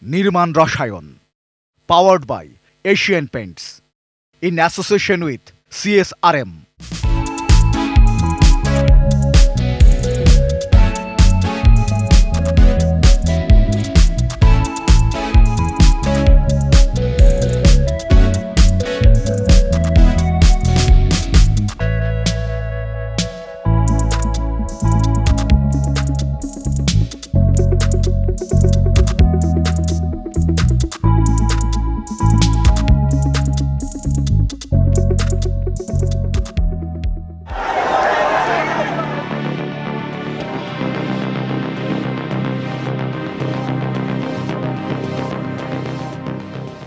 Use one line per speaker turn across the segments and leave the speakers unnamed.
নির্মাণ রসায়ন, powered by Asian Paints in association with CSRM.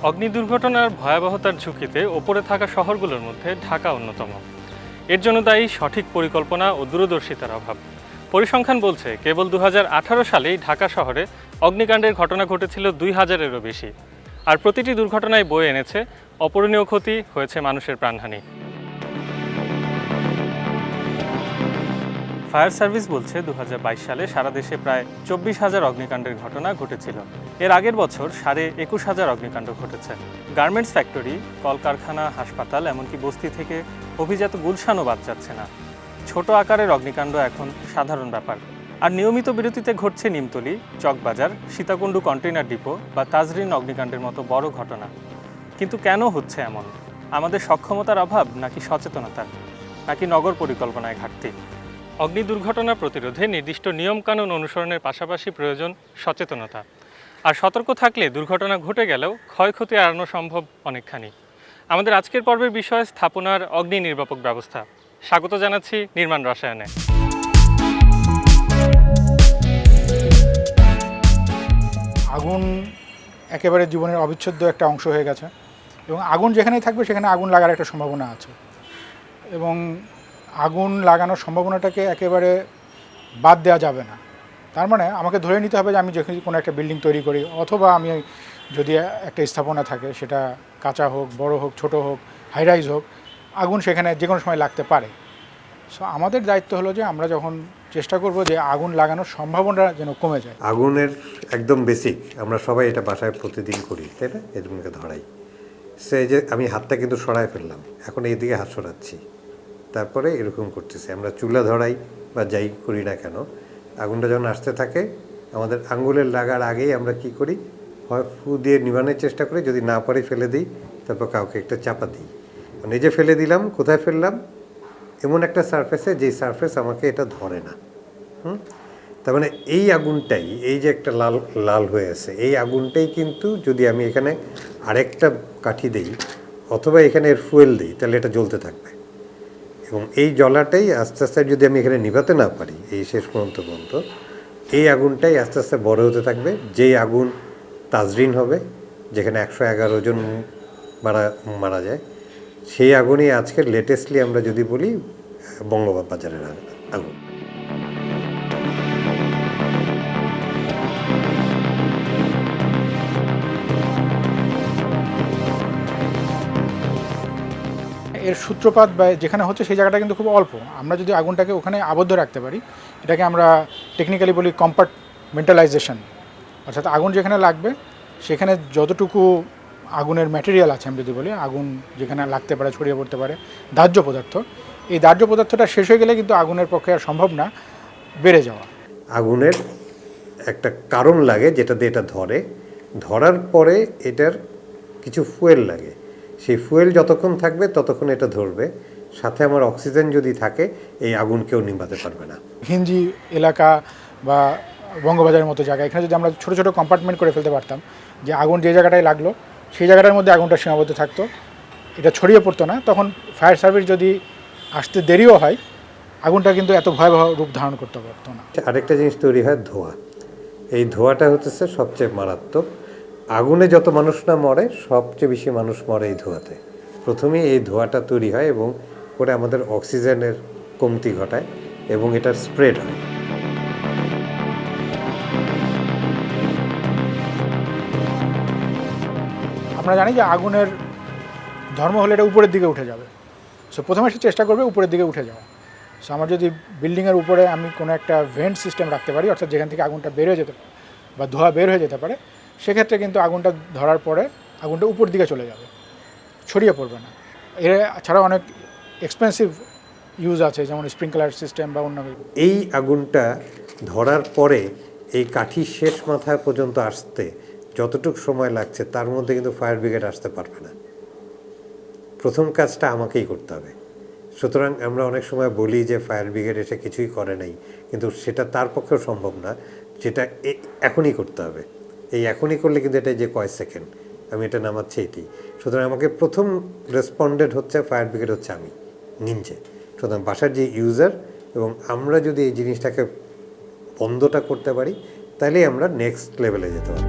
অগ্নি দুর্ঘটনার ভয়াবহতার ঝুঁকিতে ওপরে থাকা শহরগুলোর মধ্যে ঢাকা অন্যতম। এর জন্য দায়ী সঠিক পরিকল্পনা ও দূরদর্শিতার অভাব। পরিসংখ্যান বলছে কেবল 2018 সালেই ঢাকা শহরে অগ্নিকাণ্ডের ঘটনা ঘটেছিল 2000-এরও বেশি, আর প্রতিটি দুর্ঘটনায় বয়ে এনেছে অপূরণীয় ক্ষতি, হয়েছে মানুষের প্রাণহানি। ফায়ার সার্ভিস বলছে 2022 সালে সারা দেশে প্রায় 24,000 অগ্নিকাণ্ডের ঘটনা ঘটেছিল। এর আগের বছর 21,500 অগ্নিকাণ্ড ঘটেছে। গার্মেন্টস ফ্যাক্টরি, কলকারখানা, হাসপাতাল, এমনকি বস্তি থেকে অভিজাত গুলশানও বাদ যাচ্ছে না। ছোট আকারের অগ্নিকাণ্ড এখন সাধারণ ব্যাপার। আর নিয়মিত বিরতিতে ঘটছে নিমতলী, চকবাজার, সীতাকুণ্ডু কন্টেইনার ডিপো বা তাজরিন অগ্নিকাণ্ডের মতো বড় ঘটনা। কিন্তু কেন হচ্ছে এমন? আমাদের সক্ষমতার অভাব, নাকি সচেতনতার, নাকি নগর পরিকল্পনায় ঘাটতি? অগ্নি দুর্ঘটনা প্রতিরোধে নির্দিষ্ট নিয়মকানুন অনুসরণের পাশাপাশি প্রয়োজন সচেতনতা। আর সতর্ক থাকলে দুর্ঘটনা ঘটে গেলেও ক্ষয়ক্ষতি এড়ানো সম্ভব অনেকখানি। আমাদের আজকের পর্বের বিষয় স্থাপনার অগ্নি নির্বাপক ব্যবস্থা। স্বাগত জানাচ্ছি নির্মাণ রসায়নে।
আগুন একেবারে জীবনের অবিচ্ছেদ্য একটা অংশ হয়ে গেছে এবং আগুন যেখানেই থাকবে সেখানে আগুন লাগার একটা সম্ভাবনা আছে এবং আগুন লাগানোর সম্ভাবনাটাকে একেবারে বাদ দেওয়া যাবে না। তার মানে আমাকে ধরে নিতে হবে যে আমি যখন কোনো একটা বিল্ডিং তৈরি করি অথবা আমি যদি একটা স্থাপনা থাকে, সেটা কাঁচা হোক, বড় হোক, ছোট হোক, হাইরাইজ হোক, আগুন সেখানে যে কোনো সময় লাগতে পারে। সো আমাদের দায়িত্ব হলো যে আমরা যখন চেষ্টা করব যে আগুন লাগানোর সম্ভাবনা যেন কমে যায়।
আগুনের একদম বেসিক আমরা সবাই এটা বাসায় প্রতিদিন করি, তাই না? এরকমকে ধরাই, সে যে আমি হাতটা কিন্তু সরায় ফেললাম, এখন এইদিকে হাত সরাচ্ছি, তারপরে এরকম করতেছি। আমরা চুলা ধরাই বা যাই করি না কেন, আগুনটা যখন আসতে থাকে আমাদের আঙ্গুলের লাগার আগেই আমরা কি করি, হয় ফু দিয়ে নিভানোর চেষ্টা করি, যদি না পারি ফেলে দিই, তারপর কাউকে একটা চাপা দিই। নিজে ফেলে দিলাম, কোথায় ফেললাম? এমন একটা সারফেসে, যেই সারফেস আমাকে এটা ধরে না। তার মানে এই আগুনটাই, এই যে একটা লাল লাল হয়ে আছে, এই আগুনটাই কিন্তু যদি আমি এখানে আরেকটা কাঠি দিই অথবা এখানে এর ফুয়েল দিই, তাহলে এটা জ্বলতে থাকবে। এবং এই জ্বলাটাই আস্তে আস্তে যদি আমি এখানে নিভাতে না পারি এই শেষ পর্যন্ত, এই আগুনটাই আস্তে আস্তে বড় হতে থাকবে। যেই আগুন তাজরিন হবে, যেখানে 111 জন মারা যায়, সেই আগুনই আজকে লেটেস্টলি আমরা যদি বলি বঙ্গবাজারের আগুন।
এর সূত্রপাত বা যেখানে হচ্ছে সেই জায়গাটা কিন্তু খুব অল্প। আমরা যদি আগুনটাকে ওখানে আবদ্ধ রাখতে পারি, এটাকে আমরা টেকনিক্যালি বলি কম্পার্টমেন্টালাইজেশন। অর্থাৎ আগুন যেখানে লাগবে সেখানে যতটুকু আগুনের ম্যাটেরিয়াল আছে, আমি যদি বলি আগুন যেখানে লাগতে পারে, ছড়িয়ে পড়তে পারে দাহ্য পদার্থ, এই দাহ্য পদার্থটা শেষ হয়ে গেলে কিন্তু আগুনের পক্ষে আর সম্ভব না বেড়ে যাওয়া।
আগুনের একটা কারণ লাগে যেটা দিয়ে এটা ধরার পরে এটার কিছু ফুয়েল লাগে। সেই ফুয়েল যতক্ষণ থাকবে ততক্ষণ এটা ধরবে। সাথে আমার অক্সিজেন যদি থাকে, এই আগুন কেউ নিভাতে পারবে না।
ঘিঞ্জি এলাকা বা বঙ্গবাজারের মতো জায়গা, এখানে যদি আমরা ছোটো ছোটো কম্পার্টমেন্ট করে ফেলতে পারতাম, যে আগুন যে জায়গাটায় লাগলো সেই জায়গাটার মধ্যে আগুনটা সীমাবদ্ধ থাকতো, এটা ছড়িয়ে পড়তো না, তখন ফায়ার সার্ভিস যদি আসতে দেরিও হয় আগুনটা কিন্তু এত ভয়াবহ রূপ ধারণ করতে পারতো না।
আরেকটা জিনিস তৈরি হয়, ধোঁয়া। এই ধোঁয়াটা হচ্ছে সবচেয়ে মারাত্মক। আগুনে যত মানুষ না মরে, সবচেয়ে বেশি মানুষ মরে এই ধোঁয়াতে। প্রথমেই এই ধোঁয়াটা তৈরি হয় এবং করে আমাদের অক্সিজেনের কমতি ঘটায় এবং এটার স্প্রেড হয়।
আমরা জানি যে আগুনের ধর্ম হলে এটা উপরের দিকে উঠে যাবে। সো প্রথমে সে চেষ্টা করবে উপরের দিকে উঠে যাওয়া। সো আমার যদি বিল্ডিংয়ের উপরে আমি কোনো একটা ভেন্ট সিস্টেম রাখতে পারি, অর্থাৎ যেখান থেকে আগুনটা বের হয়ে যেতে পারে বা ধোঁয়া বের হয়ে যেতে পারে, সেক্ষেত্রে কিন্তু আগুনটা ধরার পরে আগুনটা উপর দিকে চলে যাবে, ছড়িয়ে পড়বে না। এর ছাড়াও অনেক এক্সপেন্সিভ ইউজ আছে, যেমন স্প্রিংকলার সিস্টেম বা অন্য কিছু।
এই আগুনটা ধরার পরে এই কাঠির শেষ মাথা পর্যন্ত আসতে যতটুকু সময় লাগছে তার মধ্যে কিন্তু ফায়ার ব্রিগেড আসতে পারবে না। প্রথম কাজটা আমাকেই করতে হবে। সুতরাং আমরা অনেক সময় বলি যে ফায়ার ব্রিগেড এসে কিছুই করে নাই, কিন্তু সেটা তার পক্ষেও সম্ভব না। যেটা এখনই করতে হবে, এই এখনই করলে কিন্তু এটা যে কয় সেকেন্ড আমি এটা নামাচ্ছি এটি। সুতরাং আমাকে প্রথম রেসপন্ডেড হচ্ছে ফায়ার ব্রিগেড হচ্ছে আমি নিজে। সুতরাং বাসার যে ইউজার এবং আমরা যদি এই জিনিসটাকে বন্ধটা করতে পারি তাহলেই আমরা নেক্সট লেভেলে যেতে পারি।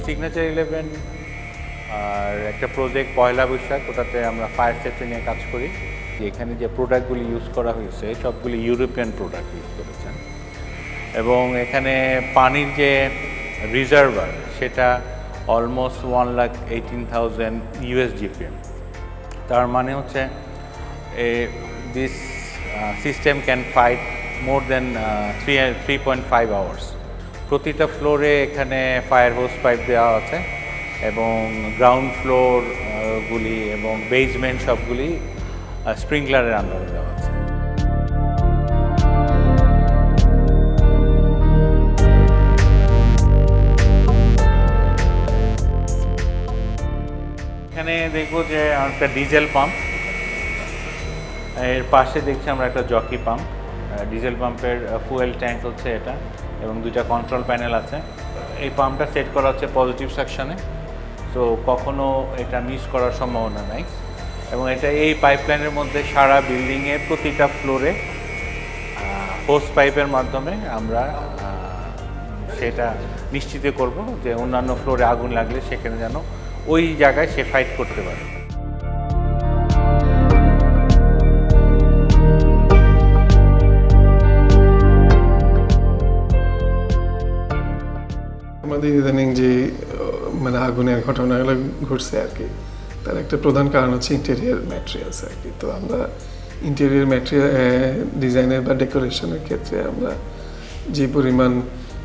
সিগনেচার 11 আর একটা প্রজেক্ট পয়লা বৈশাখ, ওটাতে আমরা ফায়ার সেফটি নিয়ে কাজ করি। এখানে যে প্রোডাক্টগুলি ইউজ করা হয়েছে সবগুলি ইউরোপিয়ান প্রোডাক্ট ইউজ করেছেন, এবং এখানে পানির যে রিজার্ভার সেটা অলমোস্ট 1,18,000 USGPM। তার মানে হচ্ছে this system can fight more than 3.5 hours. প্রতিটা ফ্লোরে এখানে ফায়ার হোস পাইপ দেওয়া আছে, এবং গ্রাউন্ড ফ্লোর গুলি এবং বেসমেন্ট সবগুলি স্প্রিংকলারের আন্ডারে দেওয়া আছে। এখানে দেখবো যে একটা ডিজেল পাম্প, এর পাশে দেখছি আমরা একটা জকি পাম্প। ডিজেল পাম্পের ফুয়েল ট্যাঙ্ক হচ্ছে এটা, এবং দুইটা কন্ট্রোল প্যানেল আছে। এই পাম্পটা সেট করা হচ্ছে পজিটিভ সেকশনে, তো কখনো এটা মিস করার সম্ভাবনা নাই। এবং এটা এই পাইপলাইনের মধ্যে সারা বিল্ডিংয়ের প্রতিটা ফ্লোরে হোস পাইপের মাধ্যমে আমরা সেটা নিশ্চিত করব যে অন্যান্য ফ্লোরে আগুন লাগলে সেখানে যেন ওই জায়গায় সে ফাইট করতে পারে।
আমাদের ইদানিং যে মানে আগুনের ঘটনাগুলো ঘটছে আর কি, তার একটা প্রধান কারণ হচ্ছে ইন্টেরিয়ার ম্যাটেরিয়ালস আর কি। তো আমরা ইন্টেরিয়ার ম্যাটেরিয়াল ডিজাইনের বা ডেকোরেশনের ক্ষেত্রে আমরা যে পরিমাণ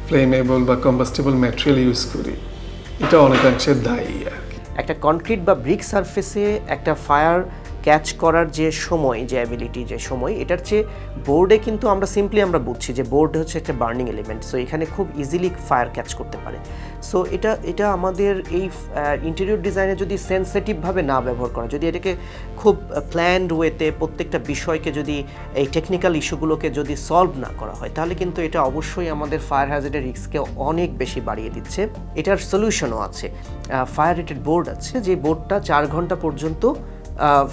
ফ্লেমেবল বা কম্বাস্টেবল ম্যাটেরিয়াল ইউজ করি, এটা অনেকাংশে দায়ী আর কি।
একটা কনক্রিট বা ব্রিক সারফেসে একটা ফায়ার ক্যাচ করার যে সময়, যে অ্যাবিলিটি, যে সময়, এটার চেয়ে বোর্ডে কিন্তু আমরা সিম্পলি আমরা বুঝছি যে বোর্ড হচ্ছে একটা বার্নিং এলিমেন্ট, সো এখানে খুব ইজিলি ফায়ার ক্যাচ করতে পারে। সো এটা আমাদের এই ইন্টেরিয়র ডিজাইনে যদি সেন্সিটিভভাবে না ব্যবহার করা, যদি এটাকে খুব প্ল্যান্ড ওয়েতে প্রত্যেকটা বিষয়কে যদি এই টেকনিক্যাল ইস্যুগুলোকে যদি সলভ না করা হয়, তাহলে কিন্তু এটা অবশ্যই আমাদের ফায়ার হ্যাজার্ডের রিস্ককে অনেক বেশি বাড়িয়ে দিচ্ছে। এটার সলিউশনও আছে, ফায়ার রেটেড বোর্ড আছে, যে বোর্ডটা 4 ঘন্টা পর্যন্ত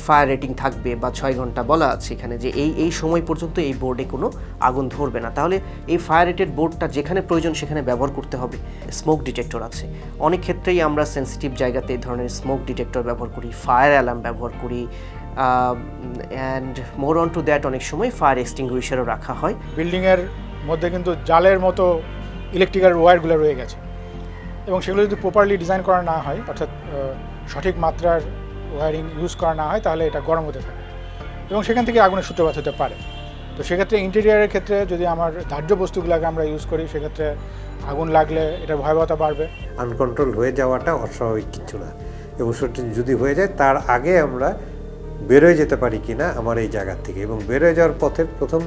ফায়ার রেটিং থাকবে, বা 6 ঘন্টা বলা আছে এখানে যে এই সময় পর্যন্ত এই বোর্ডে কোনো আগুন ধরবে না। তাহলে এই ফায়ার রেটেড বোর্ডটা যেখানে প্রয়োজন সেখানে ব্যবহার করতে হবে। স্মোক ডিটেক্টর আছে, অনেক ক্ষেত্রেই আমরা সেন্সিটিভ জায়গাতে এই ধরনের স্মোক ডিটেক্টর ব্যবহার করি, ফায়ার অ্যালার্ম ব্যবহার করি, and more on to that অনেক সময় ফায়ার এক্সটিংগুইশারও রাখা হয়।
বিল্ডিংয়ের মধ্যে কিন্তু জালের মতো ইলেকট্রিক্যাল ওয়্যারগুলো রয়ে গেছে, এবং সেগুলো যদি প্রপারলি ডিজাইন করা না হয়, অর্থাৎ সঠিক মাত্রার ওয়্যারিং ইউজ করা না হয়, তাহলে এটা গরম হতে থাকে এবং সেখান থেকে আগুনের সূত্রপাত হতে পারে। তো সেক্ষেত্রে ইন্টেরিয়ারের ক্ষেত্রে যদি আমার ধার্য বস্তুগুলোকে আমরা ইউজ করি, সেক্ষেত্রে আগুন লাগলে এটা ভয়াবহতা বাড়বে।
আনকন্ট্রোল হয়ে যাওয়াটা অস্বাভাবিক কিছু না, এবং সেটা যদি হয়ে যায় তার আগে আমরা বেরোয় যেতে পারি কিনা আমার এই জায়গার থেকে। এবং বেরোয় যাওয়ার পথের প্রথম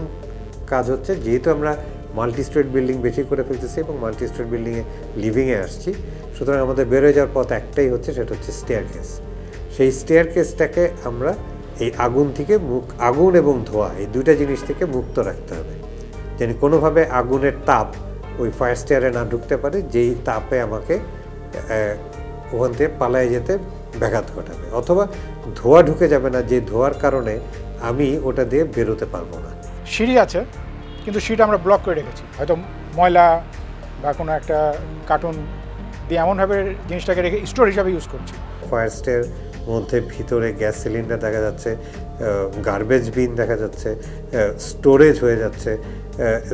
কাজ হচ্ছে, যেহেতু আমরা মাল্টি স্ট্রিট বিল্ডিং বেশি করে ফেলতেছি এবং মাল্টি স্ট্রিট বিল্ডিংয়ে লিভিংয়ে আসছি, সুতরাং আমাদের বেরোয় যাওয়ার পথ একটাই হচ্ছে, সেটা হচ্ছে স্টেয়ারকেস। সেই স্টেয়ারকেসটাকে আমরা এই আগুন থেকে আগুন এবং ধোঁয়া, এই দুইটা জিনিস থেকে মুক্ত রাখতে হবে, যেন কোনোভাবে আগুনের তাপ ওই ফায়ার স্টেয়ারে না ঢুকতে পারে, যেই তাপে আমাকে ওখান থেকে পালায় যেতে ব্যাঘাত ঘটাবে, অথবা ধোঁয়া ঢুকে যাবে না, যে ধোঁয়ার কারণে আমি ওটা দিয়ে বেরোতে পারবো না।
সিঁড়ি আছে, কিন্তু সিঁড়িটা আমরা ব্লক করে রেখেছি, হয়তো ময়লা বা কোনো একটা কার্টুন দিয়ে এমনভাবে জিনিসটাকে রেখে স্টোর হিসাবে ইউজ করছি।
ফায়ার স্টেয়ার মধ্যে ভিতরে গ্যাস সিলিন্ডার দেখা যাচ্ছে, গার্বেজ বিন দেখা যাচ্ছে, স্টোরেজ হয়ে যাচ্ছে,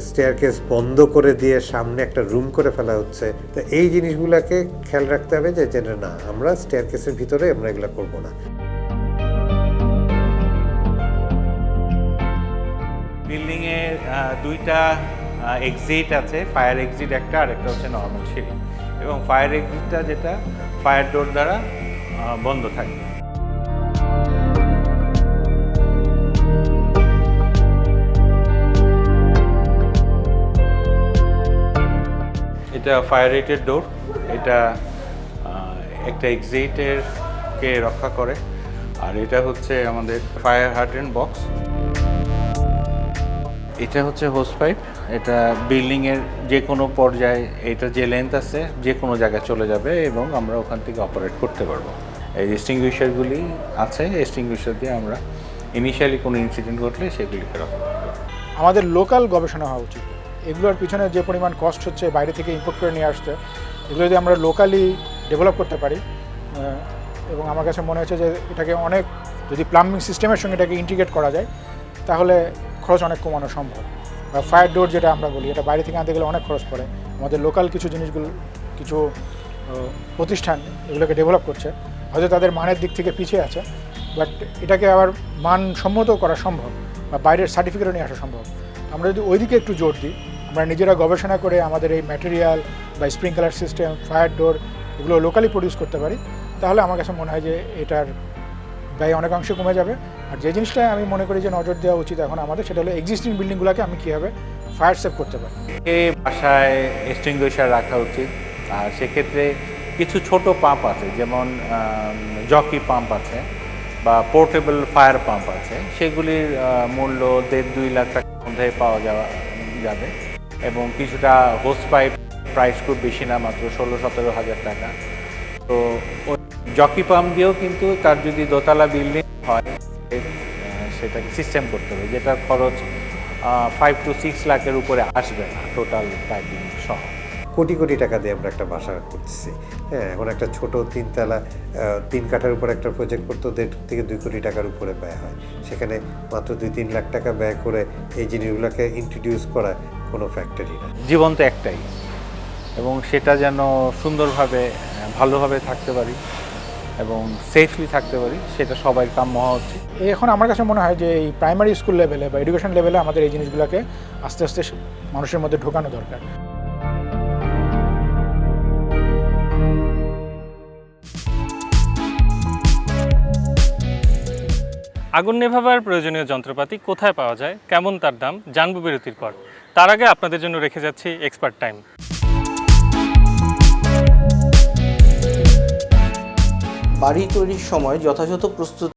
স্টেয়ারকেস বন্ধ করে দিয়ে সামনে একটা রুম করে ফেলা হচ্ছে। তো এই জিনিসগুলোকে খেয়াল রাখতে হবে যে না, আমরা স্টেয়ারকেসের ভিতরে আমরা এগুলো করবো না।
বিল্ডিংয়ের দুইটা এক্সিট আছে, ফায়ার এক্সিট একটা, আর একটা হচ্ছে নর্মাল সিঁড়ি, এবং ফায়ার এক্সিটটা যেটা ফায়ার ডোর দ্বারা বন্ধ থাকবে। এটা ফায়ার রেটেড ডোর, এটা একটা এক্সিটের কে রক্ষা করে, আর এটা হচ্ছে আমাদের ফায়ার হার্ডেন বক্স। এটা হচ্ছে হোস পাইপ, এটা বিল্ডিংয়ের যে কোনো পর্যায়ে এটা যে লেন্থ আছে যে কোনো জায়গায় চলে যাবে এবং আমরা ওখান থেকে অপারেট করতে পারবো। এই এক্সটিংগুইশারগুলি আছে, এক্সটিংগুইশার দিয়ে আমরা ইনিশিয়ালি কোনো ইনসিডেন্ট ঘটলে সেগুলিকে রক্ষা করতে পারবো।
আমাদের লোকাল গবেষণা হওয়া উচিত। এগুলোর পিছনে যে পরিমাণ কস্ট হচ্ছে বাইরে থেকে ইম্পোর্ট করে নিয়ে আসতে, এগুলো যদি আমরা লোকালি ডেভেলপ করতে পারি, এবং আমার কাছে মনে হচ্ছে যে এটাকে অনেক, যদি প্লাম্বিং সিস্টেমের সঙ্গে এটাকে ইন্টিগ্রেট করা যায় তাহলে খরচ অনেক কমানো সম্ভব। বা ফায়ার ডোর যেটা আমরা বলি, এটা বাইরে থেকে আনতে গেলে অনেক খরচ পড়ে। আমাদের লোকাল কিছু জিনিসগুলো, কিছু প্রতিষ্ঠান এগুলোকে ডেভেলপ করছে, হয়তো তাদের মানের দিক থেকে পিছিয়ে আছে, বাট এটাকে আবার মানসম্মত করা সম্ভব বা বাইরের সার্টিফিকেটও নিয়ে আসা সম্ভব। আমরা যদি ওই দিকে একটু জোর দিই, আমরা নিজেরা গবেষণা করে আমাদের এই ম্যাটেরিয়াল বা স্প্রিংকলার সিস্টেম, ফায়ার ডোর এগুলো লোকালি প্রডিউস করতে পারি, তাহলে আমার কাছে মনে হয় যে এটার ব্যয় অনেকাংশে কমে যাবে। আর যে জিনিসটা আমি মনে করি যে নজর দেওয়া উচিত এখন আমাদের, সেটা হলো এক্সিস্টিং বিল্ডিংগুলোকে আমি কীভাবে ফায়ার সেভ করতে পারি।
এই বাসায় এক্সটিংগুইশার রাখা উচিত। আর সেক্ষেত্রে কিছু ছোট পাম্প আছে, যেমন জকি পাম্প আছে বা পোর্টেবল ফায়ার পাম্প আছে, সেগুলির মূল্য 1.5-2 লাখ টাকার মধ্যে পাওয়া যাবে। এবং কিছুটা হোস পাইপ প্রাইস খুব বেশি না, মাত্র 16-17 হাজার টাকা। তো ওই জকি পাম্প দিয়েও কিন্তু তার যদি দোতলা বিল্ডিং হয় সেটাকে সিস্টেম করতে হবে, যেটার খরচ 5 to 6 লাখের উপরে আসবে না টোটাল পাইপিং সহ।
কোটি কোটি টাকা দিয়ে আমরা একটা বাসা করতেছি। হ্যাঁ, এখন একটা ছোট 3 তলা 3 কাঠার উপর একটা প্রজেক্ট করতে 1.5 থেকে 2 কোটি টাকার উপরে ব্যয় হয়। সেখানে মাত্র 2-3 লাখ টাকা ব্যয় করে এই জিনিসগুলোকে ইন্ট্রোডিউস করা কোনো ফ্যাক্টরি না।
জীবন তো একটাই, এবং সেটা যেন সুন্দরভাবে ভালোভাবে থাকতে পারি এবং সেফলি থাকতে পারি, সেটা সবাই কাম্য হওয়া উচিত।
এখন আমার কাছে মনে হয় যে এই প্রাইমারি স্কুল লেভেলে বা এডুকেশন লেভেলে আমাদের এই জিনিসগুলোকে আস্তে আস্তে মানুষের মধ্যে ঢোকানো দরকার।
আগুন নেভাবার প্রয়োজনীয় যন্ত্রপাতি কোথায় পাওয়া যায়, কেমন তার দাম, জানবো বিরতির পর। তার আগে আপনাদের জন্য রেখে যাচ্ছি এক্সপার্ট টাইম।
বাড়ি তৈরির সময় যথাযথ প্রস্তুতি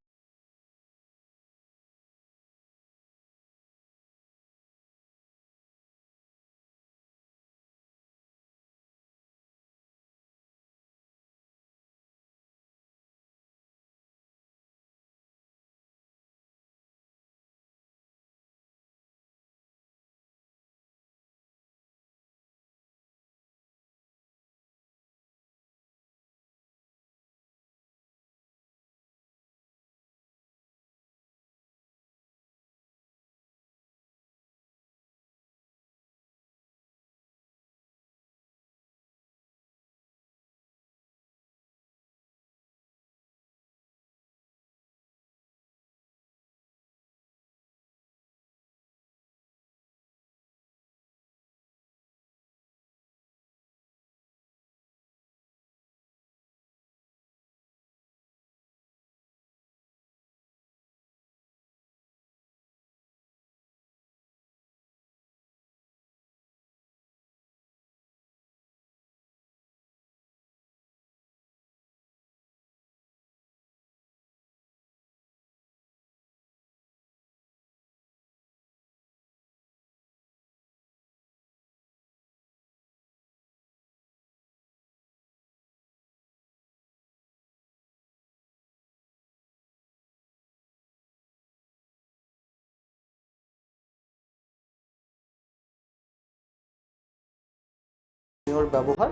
ব্যবহার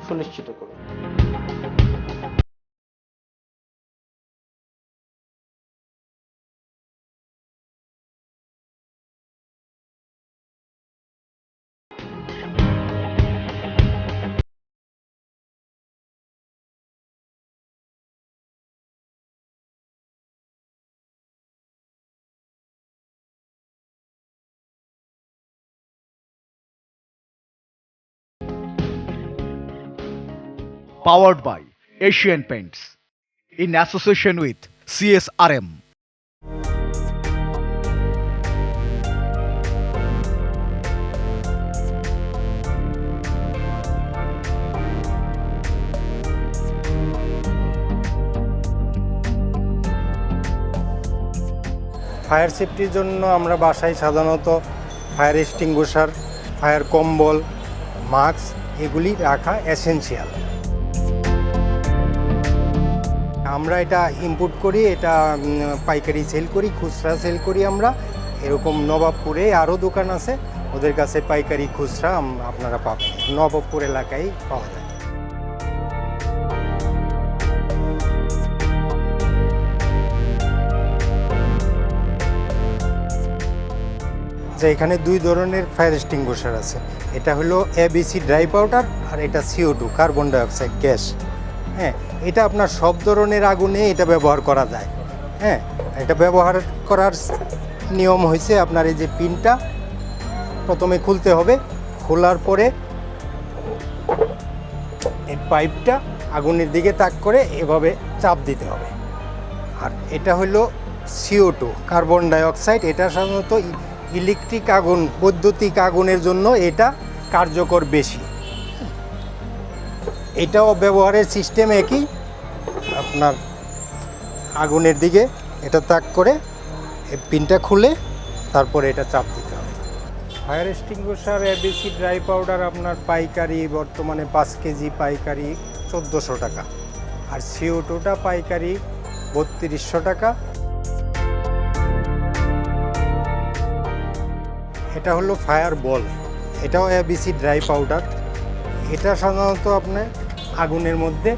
সুনিশ্চিত করুন।
Powered by Asian Paints in association with CSRM.
Fire সেফটির জন্য আমরা বাসায় সাধারণত ফায়ার এক্সটিংগুইশার, ফায়ার কম্বল, মাস্ক এগুলি রাখা এসেনশিয়াল। আমরা এটা ইম্পোর্ট করি, এটা পাইকারি সেল করি, খুচরা সেল করি আমরা। এরকম নবাবপুরে আরও দোকান আছে, ওদের কাছে পাইকারি খুচরা আপনারা পাবেন। নবাবপুর এলাকায় পাওয়া যায়। যে এখানে দুই ধরনের ফায়ার এক্সটিংগুইশার আছে। এটা হলো এবিসি ড্রাই পাউডার আর এটা CO2 কার্বন ডাইঅক্সাইড গ্যাস। হ্যাঁ, এটা আপনার সব ধরনের আগুনে এটা ব্যবহার করা যায়। হ্যাঁ, এটা ব্যবহার করার নিয়ম হয়েছে আপনার এই যে পিনটা প্রথমে খুলতে হবে, খোলার পরে এই পাইপটা আগুনের দিকে তাক করে এভাবে চাপ দিতে হবে। আর এটা হলো CO2 কার্বন ডাইঅক্সাইড। এটা সাধারণত ইলেকট্রিক আগুন, বৈদ্যুতিক আগুনের জন্য এটা কার্যকর বেশি। এটাও ব্যবহারের সিস্টেম একই, আপনার আগুনের দিকে এটা তাক করে এই পিনটা খুলে তারপরে এটা চাপ দিতে হবে। Fire extinguisher ABC dry powder আপনার পাইকারি বর্তমানে 5 কেজি পাইকারি 1400 টাকা, আর CO2টা পাইকারি 3200 টাকা। এটা হলো ফায়ার বল, এটাও এবিসি ড্রাই পাউডার। এটা সাধারণত আপনার আগুনের মধ্যে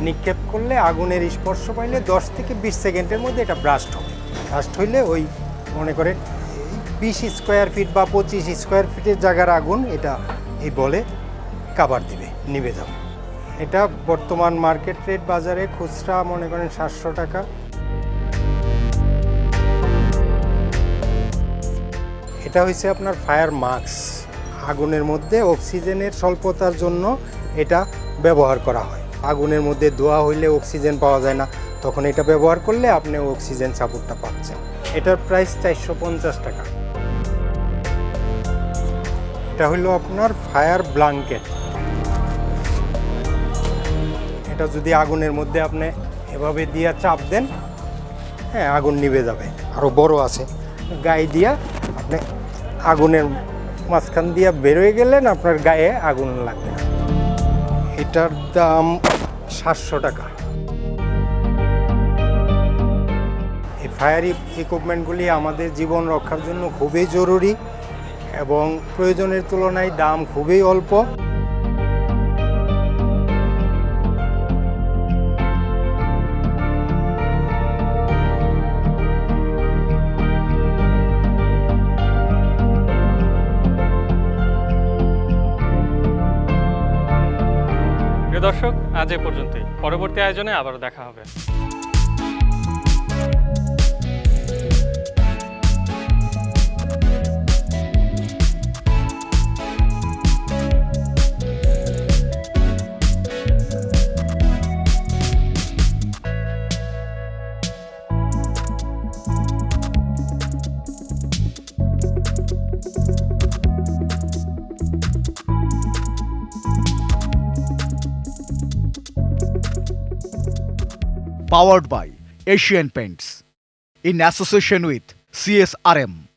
নিক্ষেপ করলে আগুনের স্পর্শ পাইলে 10 থেকে 20 সেকেন্ডের মধ্যে এটা ব্রাস্ট হবে। ব্রাস্ট হইলে ওই মনে করেন 20 স্কোয়ার ফিট বা 25 স্কোয়ার ফিটের জায়গার আগুন এটা এই বলে কাভার দিবে, নিভে যাবে। এটা বর্তমান মার্কেট রেট বাজারে খুচরা মনে করেন 700 টাকা। এটা হচ্ছে আপনার ফায়ার মাস্ক। আগুনের মধ্যে অক্সিজেনের স্বল্পতার জন্য এটা ব্যবহার করা হয়। আগুনের মধ্যে ধোঁয়া হইলে অক্সিজেন পাওয়া যায় না, তখন এটা ব্যবহার করলে আপনি অক্সিজেন সাপোর্টটা পাচ্ছেন। এটার প্রাইস 450 টাকা। এটা হলো আপনার ফায়ার ব্ল্যাঙ্কেট। এটা যদি আগুনের মধ্যে আপনি এভাবে দিয়ে চাপ দেন, হ্যাঁ, আগুন নিভে যাবে। আরও বড় আছে, গায়ে দিয়া আপনি আগুনের মাঝখান দিয়ে বেরোয় গেলেন, আপনার গায়ে আগুন লাগবে না। এটার দাম 700 টাকা। এই ফায়ার ইকুইপমেন্টগুলি আমাদের জীবন রক্ষার জন্য খুবই জরুরি এবং প্রয়োজনের তুলনায় দাম খুবই অল্প।
প্রিয় দর্শক, আজ এ পর্যন্তই। পরবর্তী আয়োজনে আবারও দেখা হবে।
Powered by Asian Paints in association with CSRM.